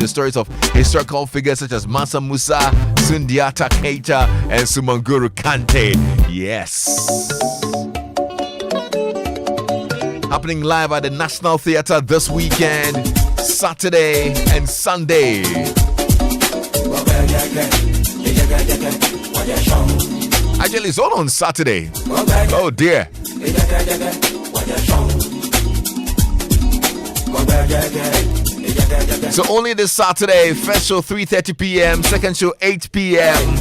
the stories of historical figures such as Mansa Musa, Sundiata Keita, and Sumanguru Kante. Yes. Happening live at the National Theatre this weekend, Saturday and Sunday. Actually, it's all on Saturday. Oh dear. So only this Saturday, first show 3:30 p.m., second show 8 p.m.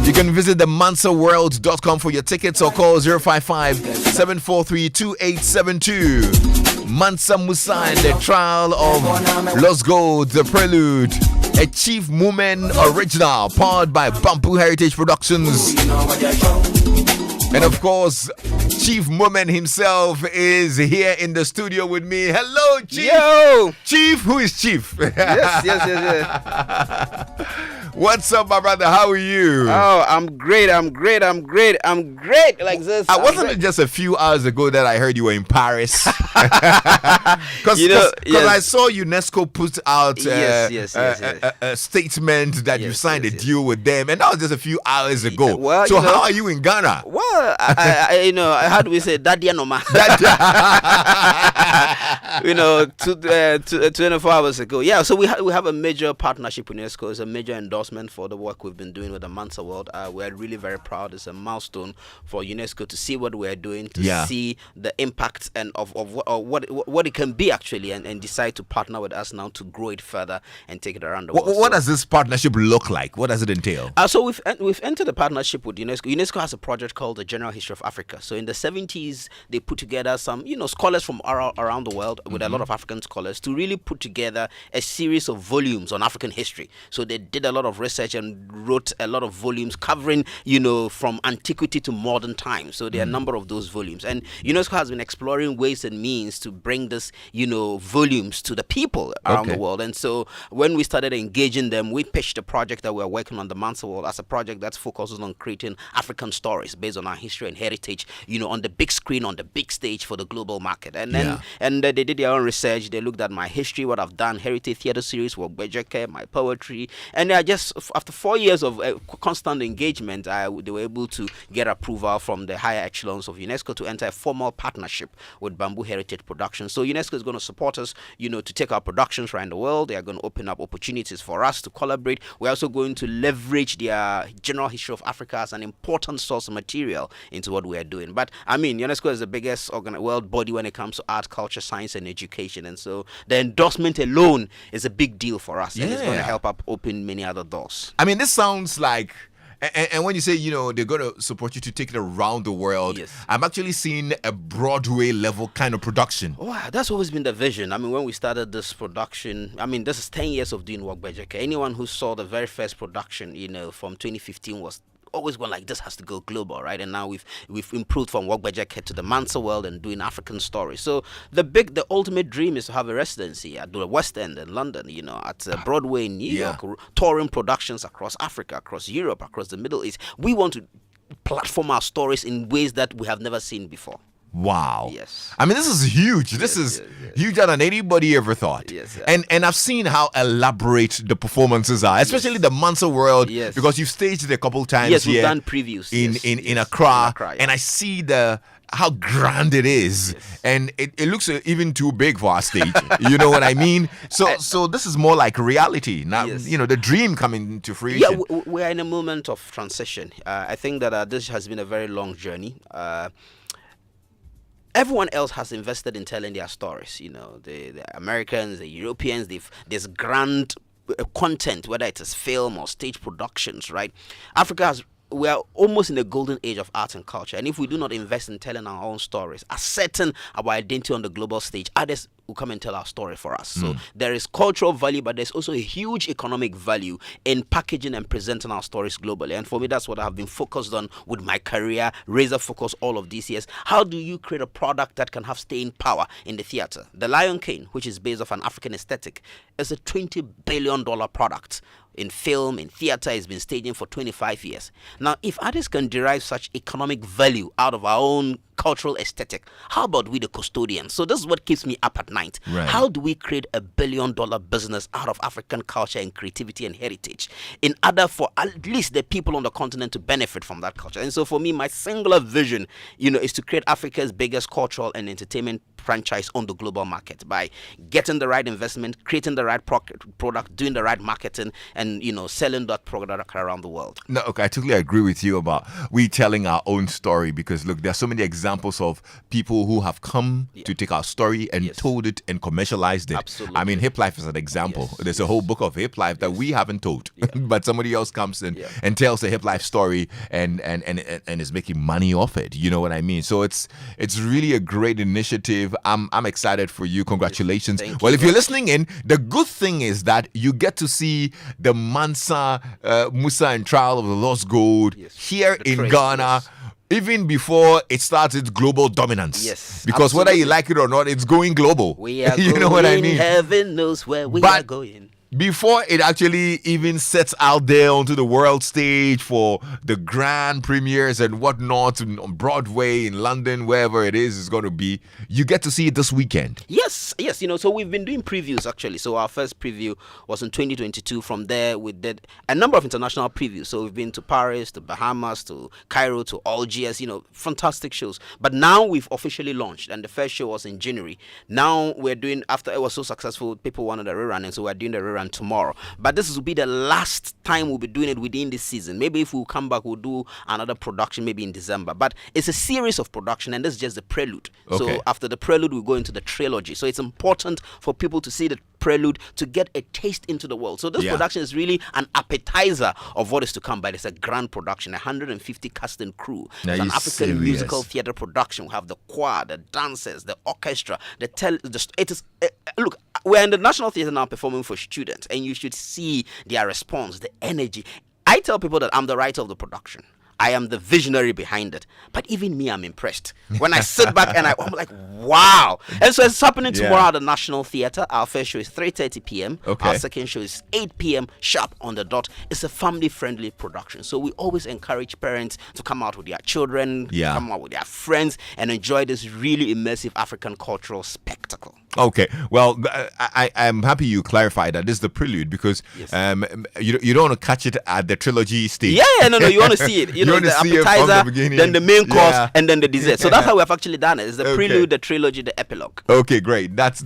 You can visit the mansaworld.com for your tickets or call 055-743-2872. Mansa Musa and the Trial of Los Gold, the Prelude, a Chief Moomen original powered by Bamboo Heritage Productions. And of course, Chief Moomen himself is here in the studio with me. Hello, Chief. Yo! Chief, who is Chief? Yes. What's up, my brother? How are you? Oh, I'm great. Like this. Wasn't it just a few hours ago that I heard you were in Paris? Because I saw UNESCO put out a statement that you signed a deal with them, and that was just a few hours ago. Well, so how are you in Ghana? Well, how do we say that? 24 hours ago. Yeah, so we have a major partnership with UNESCO. It's a major endorsement for the work we've been doing with the Mansa World. We're really very proud. It's a milestone for UNESCO to see what we're doing, to see the impact and of what it can be actually, and decide to partner with us now to grow it further and take it around the world. What does this partnership look like? What does it entail? So we've entered a partnership with UNESCO. UNESCO has a project called the General History of Africa. So in the 70s, they put together some scholars from around the world with a lot of African scholars to really put together a series of volumes on African history. So they did a lot of research and wrote a lot of volumes covering, from antiquity to modern times. So there are a number of those volumes. And UNESCO has been exploring ways and means to bring this, volumes to the people around the world. And so when we started engaging them, we pitched a project that we're working on the Mansa World as a project that focuses on creating African stories based on our history and heritage, on the big screen, on the big stage for the global market. And then they did their own research. They looked at my history, what I've done, heritage theater series, Wogbejeke, my poetry. And just after 4 years of constant engagement, they were able to get approval from the higher echelons of UNESCO to enter a formal partnership with Bamboo Heritage Productions. So UNESCO is going to support us, to take our productions around the world. They are going to open up opportunities for us to collaborate. We're also going to leverage their General History of Africa as an important source of material into what we are doing. But UNESCO is the biggest world body when it comes to art, culture, science, and education. And so the endorsement alone is a big deal for us. And it's going to help up open many other doors. This sounds like, and when you say, they're going to support you to take it around the world, I'm actually seeing a Broadway level kind of production. Wow, that's always been the vision. When we started this production, this is 10 years of doing Wogbejeke. Anyone who saw the very first production, from 2015 was always going like, this has to go global, right? And now we've improved from Wogbejeke to the Mansa World and doing African stories. So the ultimate dream is to have a residency at the West End in London, at Broadway in New York, touring productions across Africa, across Europe, across the Middle East. We want to platform our stories in ways that we have never seen before. Wow. Yes. This is huge. This is huger than anybody ever thought. Yes. And I've seen how elaborate the performances are, especially the Mansa World, because you've staged it a couple times here. Yes, we've done previews. In Accra, and I see how grand it is, and it looks even too big for our stage. You know what I mean? So this is more like reality now. The dream coming to fruition. Yeah, we are in a moment of transition. I think that this has been a very long journey. Everyone else has invested in telling their stories. The Americans, the Europeans, there's grand content, whether it is film or stage productions, right? We are almost in the golden age of art and culture. And if we do not invest in telling our own stories, asserting our identity on the global stage, others will come and tell our story for us. So there is cultural value, but there's also a huge economic value in packaging and presenting our stories globally. And for me, that's what I've been focused on with my career, razor focus all of these years. How do you create a product that can have staying power in the theater? The Lion King, which is based off an African aesthetic, is a $20 billion product. in film, in theater. It's been staging for 25 years. Now, if artists can derive such economic value out of our own cultural aesthetic, how about we the custodians? So this is what keeps me up at night. Right. How do we create a $1 billion business out of African culture and creativity and heritage in order for at least the people on the continent to benefit from that culture? And so for me, my singular vision, is to create Africa's biggest cultural and entertainment franchise on the global market by getting the right investment, creating the right product, doing the right marketing, and selling that product around the world. No, okay, I totally agree with you about we telling our own story, because look, there are so many examples of people who have come to take our story and told it and commercialized it. Absolutely. I mean, Hip Life is an example. Yes. There's a whole book of Hip Life that we haven't told, but somebody else comes in and tells the Hip Life story and is making money off it. You know what I mean? So it's really a great initiative. I'm excited for you. Congratulations. Thank Well, you. if you're listening in, the good thing is that you get to see the Mansa Musa and Trial of the Lost Gold here in trace, Ghana. yes. Even before it starts its global dominance. Yes, Because whether you absolutely. like it or not, it's going global. We are you going, know what I mean? heaven knows where we But are going. Before it actually even sets out there onto the world stage for the grand premieres and whatnot on Broadway, in London, wherever it is going to be, you get to see it this weekend. Yes. So we've been doing previews actually. So our first preview was in 2022. From there, we did a number of international previews. So we've been to Paris, to Bahamas, to Cairo, to Algiers. Fantastic shows. But now we've officially launched, and the first show was in January. Now we're doing, after it was so successful, people wanted a rerun, and so we're doing the rerun tomorrow. But this will be the last time we'll be doing it within this season. Maybe if we'll come back, we'll do another production maybe in December. But it's a series of production, and this is just the prelude. Okay. So after the prelude, we go into the trilogy. So it's important for people to see the prelude to get a taste into the world. So this production is really an appetizer of what is to come, but it's a grand production, 150 cast and crew. Now, It's an you African serious? musical theater production. We have the choir, the dancers, the orchestra, look, we're in the National Theatre now performing for students, and you should see their response, the energy. I tell people that I'm the writer of the production. I am the visionary behind it. But even me, I'm impressed. When I sit back and I'm like, wow. And so it's happening tomorrow at the National Theatre. Our first show is 3:30 p.m. Okay. Our second show is 8 p.m. sharp on the dot. It's a family-friendly production. So we always encourage parents to come out with their children, come out with their friends, and enjoy this really immersive African cultural spectacle. Okay, well, I'm happy you clarified that this is the prelude, because you don't want to catch it at the trilogy stage. No, you want to see it. You want the to see it from the appetizer, beginning. then the main course, and then the dessert. So that's how we have actually done it. It's the Okay. prelude, the trilogy, the epilogue. Okay, great. That's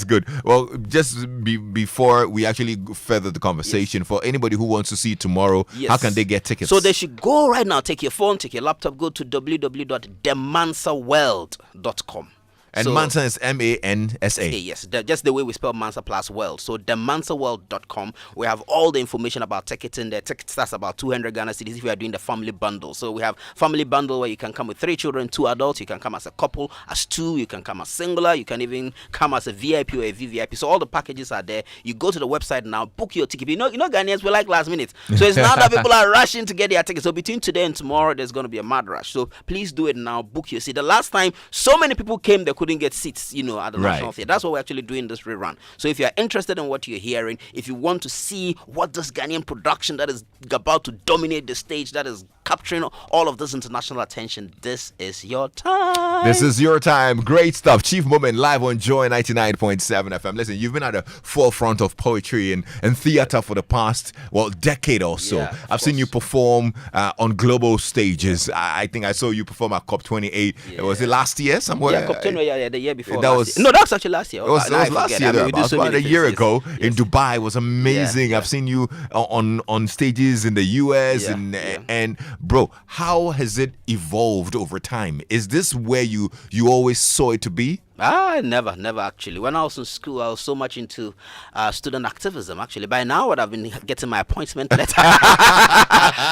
good. Well, just before we actually further the conversation, for anybody who wants to see it tomorrow, how can they get tickets? So they should go right now. Take your phone, take your laptop, go to www.demansaweld.com. And Mansa is MANSA. Yes, just the way we spell Mansa plus World. So demansaweld.com. We have all the information about ticketing. The ticket starts about 200 Ghana cedis if you are doing the family bundle. So we have family bundle where you can come with 3 children, 2 adults. You can come as a couple, as 2. You can come as singular. You can even come as a VIP or a VVIP. So all the packages are there. You go to the website now, book your ticket. You know Ghanaians, we like last minute. So it's now that people are rushing to get their tickets. So between today and tomorrow, there's going to be a mad rush. So please do it now. Book your seat. The last time, so many people came, they couldn't get seats, at the National Theatre. That's why we're actually doing this rerun. So if you're interested in what you're hearing, if you want to see what this Ghanaian production that is about to dominate the stage, that is capturing all of this international attention, this is your time. This is your time. Great stuff. Chief Moomen live on Joy 99.7 FM. Listen, you've been at the forefront of poetry and theater for the past, decade or so. I've seen you perform on global stages. I think I saw you perform at COP28. Was it last year somewhere? Yeah, COP28, the year before. That was No, that was actually last year. It was last year. About a year ago in Yes. Dubai. It was amazing. I've seen you on stages in the US and bro, how has it evolved over time? Is this where you always saw it to be? Never actually. When I was in school, I was so much into student activism. Actually, by now, I've been getting my appointment letter.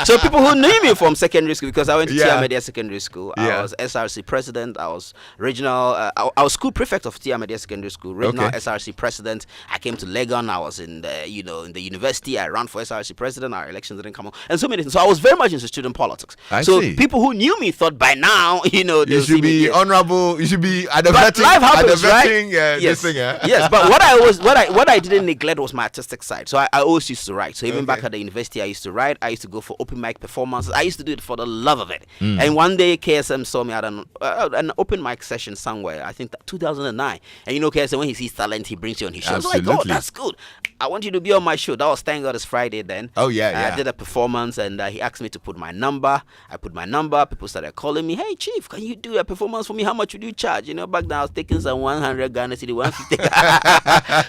So people who knew me from secondary school, because I went to Tia Media Secondary School. I was SRC president. I was regional. I was school prefect of Tia Media Secondary School. Regional SRC president. I came to Legon. I was in the in the university. I ran for SRC president. Our elections didn't come on, and so many things. So I was very much into student politics. I see. People who knew me thought by now, you should be honorable. You should be at the vetting life happens, right? This thing, Yes, but what I didn't neglect was my artistic side. So I always used to write. So even back at the university, I used to write. I used to go for open mic performances. I used to do it for the love of it. And one day KSM saw me at an open mic session somewhere. I think that 2009. And you know KSM, when he sees talent, he brings you on his show. I was like, oh, that's good. I want you to be on my show. That was, thank God, it's Friday then. Oh yeah. I did a performance and he asked me to put my number. I put my number. People started calling me, hey Chief, can you do a performance for me? How much would you charge? You know, back then I was taking some 100 Ghana City, 150.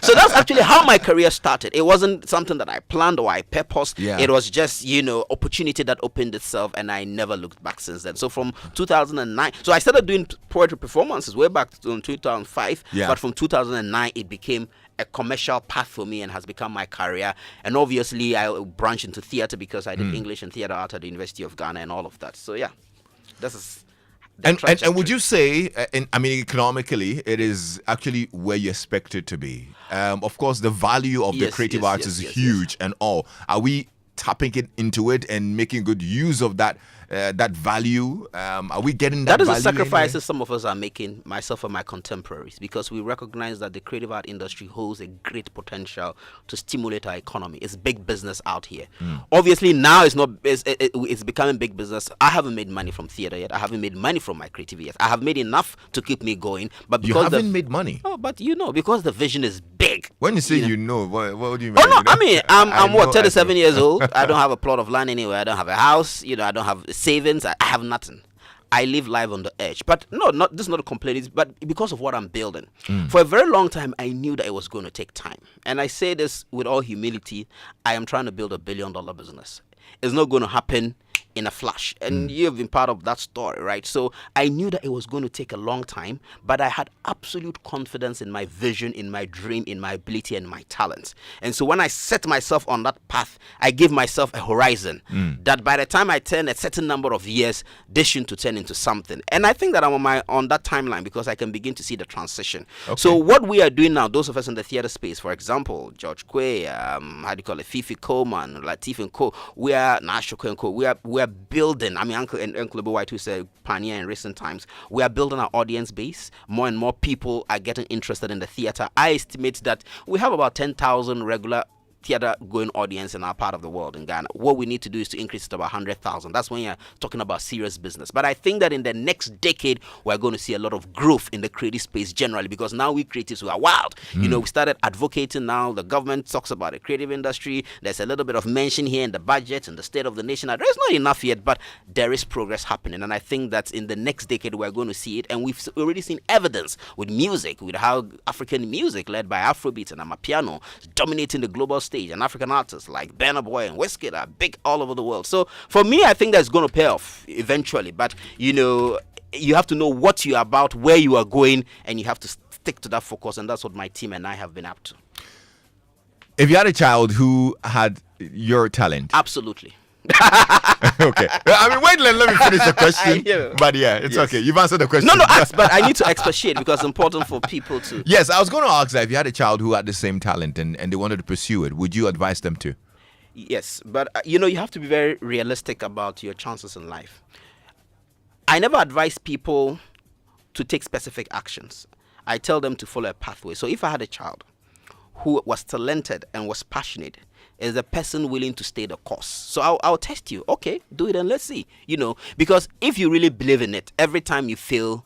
So that's actually how my career started. It wasn't something that I planned or I purposed. It was just, opportunity that opened itself, and I never looked back since then. So from 2009, so I started doing poetry performances way back in 2005. But from 2009, it became a commercial path for me and has become my career. And obviously I branched into theater because I did English and theater art at the University of Ghana and all of that. So yeah, this is and would you say economically it is actually where you expect it to be? Of course the value of the creative arts is huge and all. Are we tapping into it and making good use of that value? Are we getting that? That is value a sacrifice that some of us are making, myself and my contemporaries, because we recognize that the creative art industry holds a great potential to stimulate our economy. It's big business out here. Obviously now it's becoming big business. I haven't made money from theater yet. I haven't made money from my creativity yet. I have made enough to keep me going, but because you haven't made money. Oh, but because the vision is big. When you say what do you mean? Oh no, I'm 37 years old. I don't have a plot of land anywhere. I don't have a house. I don't have savings. I have nothing. I live life on the edge. But this is not a complaint, but because of what I'm building. For a very long time, I knew that it was going to take time. And I say this with all humility. I am trying to build $1 billion business. It's not going to happen in a flash, and you've been part of that story, right? So I knew that it was going to take a long time, but I had absolute confidence in my vision, in my dream, in my ability and my talents. And so when I set myself on that path, I gave myself a horizon that by the time I turn a certain number of years, this should to turn into something. And I think that I'm on that timeline because I can begin to see the transition. So what we are doing now, those of us in the theater space, for example, George Quay, Fifi Coleman, Latif and Co, we are Nashoko and Co, we are building. Uncle White, who said pioneer in recent times, we are building our audience base. More and more people are getting interested in the theater. I estimate that we have about 10,000 regular theater going audience in our part of the world in Ghana. What we need to do is to increase it to about 100,000. That's when you're talking about serious business. But I think that in the next decade, we're going to see a lot of growth in the creative space generally, because now we creatives, we are wild. We started advocating now. The government talks about the creative industry. There's a little bit of mention here in the budget and the state of the nation. There's not enough yet, but there is progress happening. And I think that in the next decade, we're going to see it. And we've already seen evidence with music, with how African music led by Afrobeat and Amapiano is dominating the global stage. And African artists like Burna Boy and Wizkid are big all over the world. So for me, I think that's going to pay off eventually. But you have to know what you're about, where you are going, and you have to stick to that focus. And that's what my team and I have been up to. If you had a child who had your talent, absolutely. Okay. Wait, let me finish the question. But yeah, it's okay. You've answered the question. No, but I need to expatiate because it's important for people to. Yes, I was going to ask that if you had a child who had the same talent and they wanted to pursue it, would you advise them to? Yes, but you have to be very realistic about your chances in life. I never advise people to take specific actions. I tell them to follow a pathway. So if I had a child who was talented and was passionate, is the person willing to stay the course? So I'll test you. Okay, do it and let's see. Because if you really believe in it, every time you fail,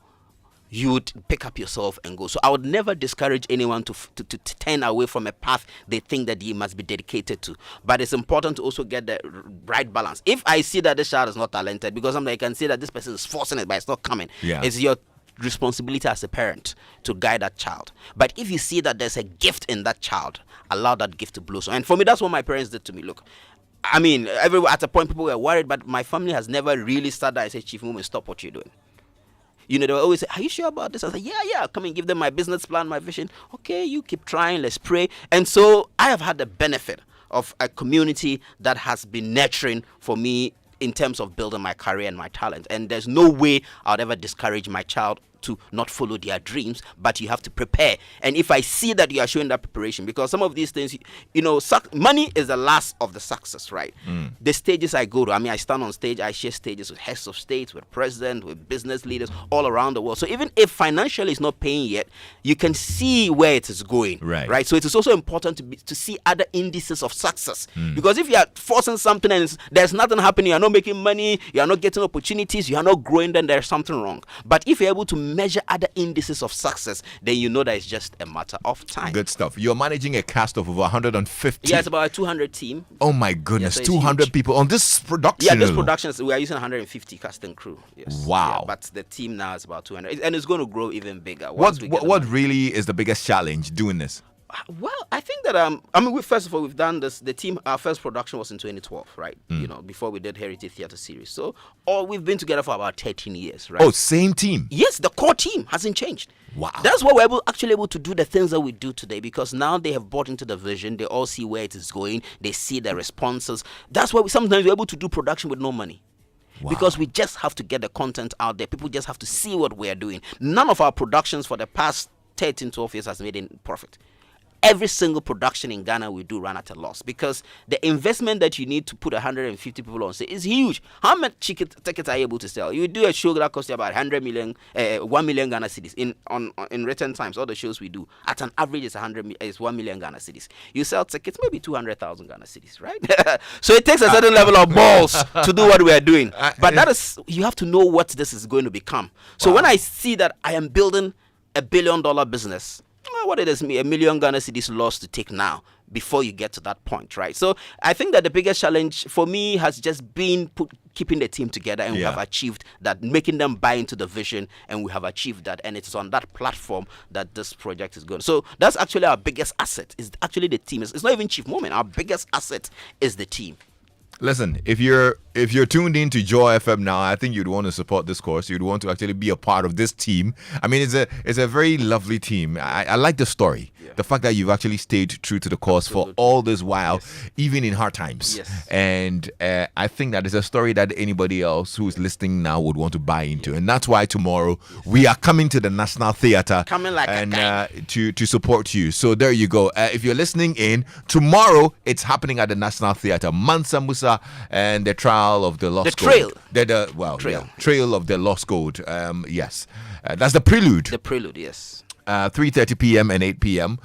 you would pick up yourself and go. So I would never discourage anyone to turn away from a path they think that he must be dedicated to. But it's important to also get the right balance. If I see that this child is not talented, because sometimes I can see that this person is forcing it, but it's not coming. It's your responsibility as a parent to guide that child. But if you see that there's a gift in that child, allow that gift to blossom. And for me, that's what my parents did to me. Look, everywhere at a point people were worried, but my family has never really started. I said, Chief Moomen, stop what you're doing. They will always say, are you sure about this? I said, yeah. Come and give them my business plan, my vision. Okay, you keep trying, let's pray. And so I have had the benefit of a community that has been nurturing for me in terms of building my career and my talent. And there's no way I would ever discourage my child to not follow their dreams, but you have to prepare. And if I see that you are showing that preparation, because some of these things, money is the last of the success, right? The stages I go to, I stand on stage, I share stages with heads of states, with presidents, with business leaders all around the world. So even if financially it's not paying yet, you can see where it is going, right? So it is also important to see other indices of success, because if you are forcing something and there's nothing happening, you are not making money, you are not getting opportunities, you are not growing, then there's something wrong. But if you're able to measure other indices of success, then you know that it's just a matter of time. Good stuff. You're managing a cast of over 150. Yeah, it's about a 200 team. Oh my goodness, yeah, so 200 people on this production. Yeah, this production, we are using 150 cast and crew. Yes. Wow. Yeah, but the team now is about 200, and it's going to grow even bigger. What really is the biggest challenge doing this? Well, I think that first of all, we've done this. The team, our first production was in 2012, right? Before we did Heritage Theatre Series. So, we've been together for about 13 years, right? Oh, same team. Yes, the core team hasn't changed. Wow. That's why we're actually able to do the things that we do today, because now they have bought into the vision. They all see where it is going. They see the responses. That's why sometimes we're able to do production with no money. Wow. Because we just have to get the content out there. People just have to see what we're doing. None of our productions for the past 13, 12 years has made any profit. Every single production in Ghana we do run at a loss, because the investment that you need to put 150 people on stage is huge. How much tickets are you able to sell? You do a show that costs you about 1 million Ghana cedis in written times. All the shows we do at an average is 1 million Ghana cedis. You sell tickets maybe 200,000 Ghana cedis, right? So it takes a certain level of balls to do what we are doing. But you have to know what this is going to become. So when I see that I am building $1 billion business, what it is, $1 million Ghana cedis lost to take now before you get to that point, right? So I think that the biggest challenge for me has just been keeping the team together, and we have achieved that, making them buy into the vision, and we have achieved that, and it's on that platform that this project is going. So that's actually our biggest asset, is actually the team. It's not even Chief Moomen. Our biggest asset is the team. Listen, if you're tuned in to Joy FM now, I think you'd want to support this course. You'd want to actually be a part of this team. I mean, it's a very lovely team. I like the story. Yeah. The fact that you've actually stayed true to the course for all this while, even in hard times. Yes. And I think that is a story that anybody else who's listening now would want to buy into. And that's why tomorrow we are coming to the National Theatre to support you. So there you go. If you're listening in, tomorrow it's happening at the National Theatre. Mansa Musa and the Trial of the Lost Gold. Trail of the Lost Gold. Yes. That's the prelude. The prelude, yes. 3:30 p.m. and 8 p.m.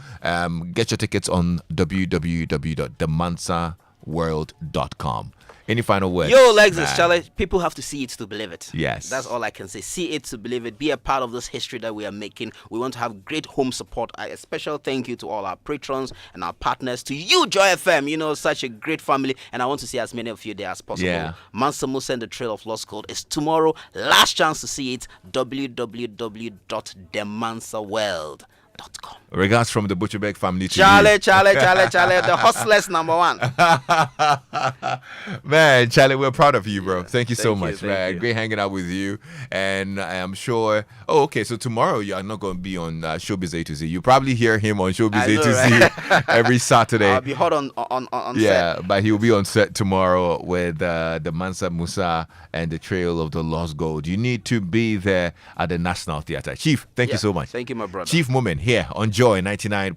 Get your tickets on www.themansaworld.com. Any final words? Yo, Lexis, Charlie, people have to see it to believe it. Yes. That's all I can say. See it to believe it. Be a part of this history that we are making. We want to have great home support. A special thank you to all our patrons and our partners. To you, Joy FM, such a great family. And I want to see as many of you there as possible. Yeah. Mansa Musa and the Trail of Lost Gold is tomorrow. Last chance to see it. www.themansaworld.com. Regards from the Butcherbeg family to Charlie, you. the hustlers number one. Man, Charlie, we're proud of you, bro. Thank you so much, man. Great hanging out with you. And I'm sure. Oh, okay. So tomorrow you are not going to be on Showbiz A to Z. You probably hear him on Showbiz A to Z every Saturday. I'll be hot on set. Yeah, but he'll be on set tomorrow with the Mansa Musa and the Trail of the Lost Gold. You need to be there at the National Theatre. Chief, thank you so much. Thank you, my brother. Chief Moomen here on Joy 99.